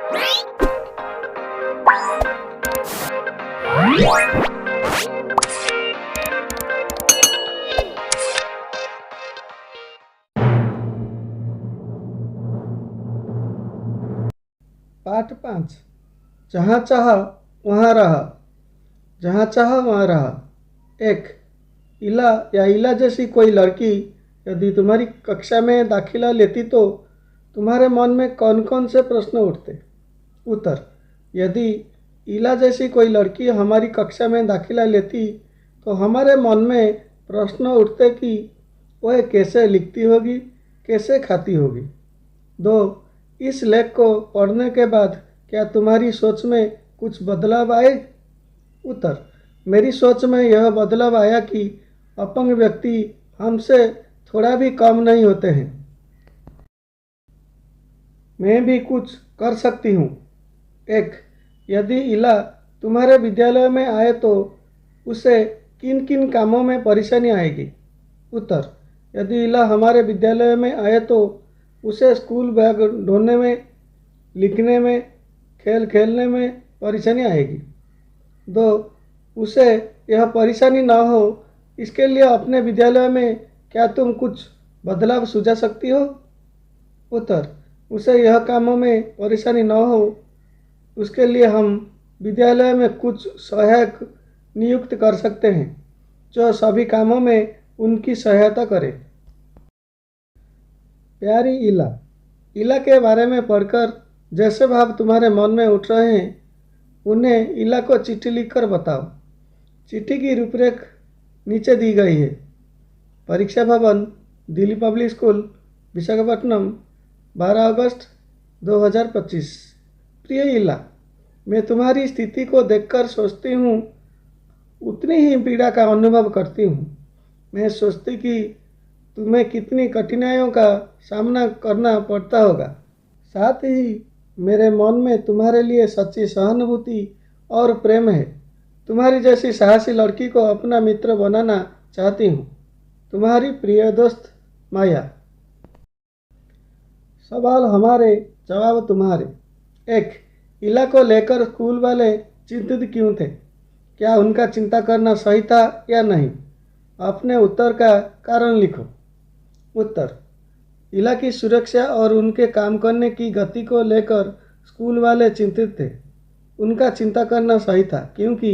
पाठ 5। जहाँ चाह वहाँ रहा। जहाँ चाह वहाँ रहा। 1। इला या इला जैसी कोई लड़की यदि तुम्हारी कक्षा में दाखिला लेती तो तुम्हारे मन में कौन कौन से प्रश्न उठते? उत्तर। यदि इला जैसी कोई लड़की हमारी कक्षा में दाखिला लेती तो हमारे मन में प्रश्न उठते कि वह कैसे लिखती होगी, कैसे खाती होगी। 2। इस लेख को पढ़ने के बाद क्या तुम्हारी सोच में कुछ बदलाव आए? उत्तर। मेरी सोच में यह बदलाव आया कि अपंग व्यक्ति हमसे थोड़ा भी कम नहीं होते हैं। मैं भी कुछ कर सकती हूँ। 1। यदि इला तुम्हारे विद्यालय में आए तो उसे किन किन कामों में परेशानी आएगी? उत्तर। यदि इला हमारे विद्यालय में आए तो उसे स्कूल बैग ढूंढने में, लिखने में, खेल खेलने में परेशानी आएगी। 2। उसे यह परेशानी ना हो इसके लिए अपने विद्यालय में क्या तुम कुछ बदलाव सुझा सकती हो? उत्तर। उसे यह कामों में परेशानी ना हो उसके लिए हम विद्यालय में कुछ सहायक नियुक्त कर सकते हैं जो सभी कामों में उनकी सहायता करे। प्यारी इला, इला के बारे में पढ़कर जैसे भाव तुम्हारे मन में उठ रहे हैं उन्हें इला को चिट्ठी लिखकर बताओ। चिट्ठी की रूपरेख नीचे दी गई है। परीक्षा भवन, दिल्ली पब्लिक स्कूल, विशाखापट्टनम, 12 अगस्त 2025। प्रिय इला, मैं तुम्हारी स्थिति को देखकर सोचती हूँ उतनी ही पीड़ा का अनुभव करती हूँ। मैं सोचती कि तुम्हें कितनी कठिनाइयों का सामना करना पड़ता होगा। साथ ही मेरे मन में तुम्हारे लिए सच्ची सहानुभूति और प्रेम है। तुम्हारी जैसी साहसी लड़की को अपना मित्र बनाना चाहती हूँ। तुम्हारी प्रिय दोस्त माया। सवाल हमारे, जवाब तुम्हारे। 1। इला को लेकर स्कूल वाले चिंतित क्यों थे? क्या उनका चिंता करना सही था या नहीं? अपने उत्तर का कारण लिखो। उत्तर। इला की सुरक्षा और उनके काम करने की गति को लेकर स्कूल वाले चिंतित थे। उनका चिंता करना सही था क्योंकि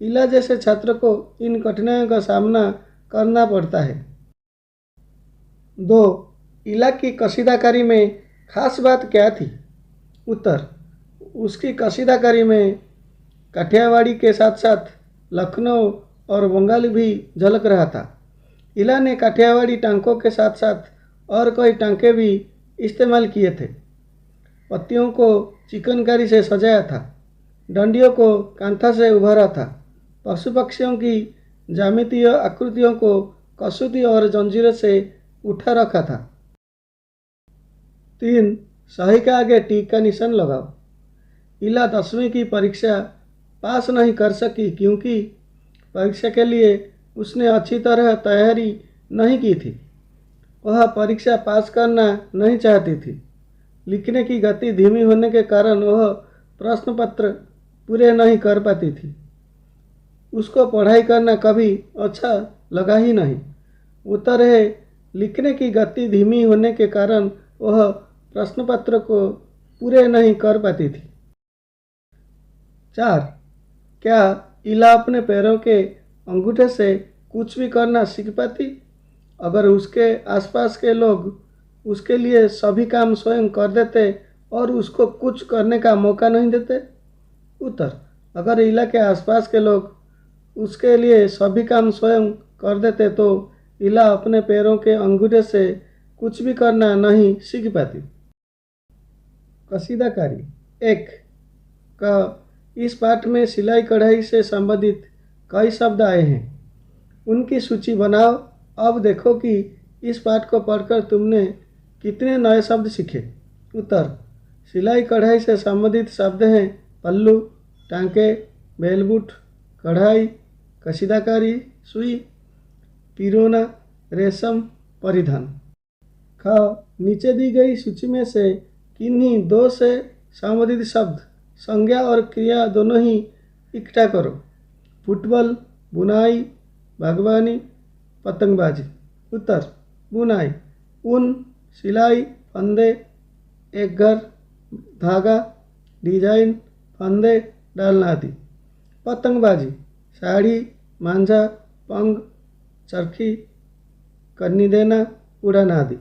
इला जैसे छात्र को इन कठिनाइयों का सामना करना पड़ता है। 2। इला की कसीदाकारी में खास बात क्या थी? उत्तर। उसकी कसीदाकारी में काठियावाड़ी के साथ साथ लखनऊ और बंगाली भी झलक रहा था। इला ने काठियावाड़ी टांकों के साथ साथ और कई टांके भी इस्तेमाल किए थे। पत्तियों को चिकनकारी से सजाया था, डंडियों को कांथा से उभारा था, पशु पक्षियों की ज्यामितीय आकृतियों को कसूती और जंजीरों से उठा रखा था। 3। सही के आगे टिक का निशान लगाओ। इला 10वीं की परीक्षा पास नहीं कर सकी क्योंकि परीक्षा के लिए उसने अच्छी तरह तैयारी नहीं की थी। वह परीक्षा पास करना नहीं चाहती थी। लिखने की गति धीमी होने के कारण वह प्रश्न पत्र पूरे नहीं कर पाती थी। उसको पढ़ाई करना कभी अच्छा लगा ही नहीं। उत्तर है, लिखने की गति धीमी होने के कारण वह प्रश्न पत्र को पूरे नहीं कर पाती थी। 4। क्या इला अपने पैरों के अंगूठे से कुछ भी करना सीख पाती अगर उसके आसपास के लोग उसके लिए सभी काम स्वयं कर देते और उसको कुछ करने का मौका नहीं देते? उत्तर। अगर इला के आसपास के लोग उसके लिए सभी काम स्वयं कर देते तो इला अपने पैरों के अंगूठे से कुछ भी करना नहीं सीख पाती। कसीदाकारी। 1 का इस पाठ में सिलाई कढ़ाई से संबंधित कई शब्द आए हैं। उनकी सूची बनाओ। अब देखो कि इस पाठ को पढ़कर तुमने कितने नए शब्द सीखे। उत्तर। सिलाई कढ़ाई से संबंधित शब्द हैं पल्लू, टांके, बेलबूट, कढ़ाई, कसीदाकारी, सुई, पिरोना, रेशम, परिधान। ख नीचे दी गई सूची में से किन्हीं 2 से संबंधित शब्द, संज्ञा और क्रिया दोनों ही इकट्ठा करो। फुटबॉल, बुनाई, बागवानी, पतंगबाजी। उत्तर: बुनाई। ऊन, सिलाई, फंदे, एक घर, धागा, डिजाइन, फंदे डालना आदि। पतंगबाजी, साड़ी, मांझा, पंख, चरखी, कन्नी देना, उड़ाना आदि।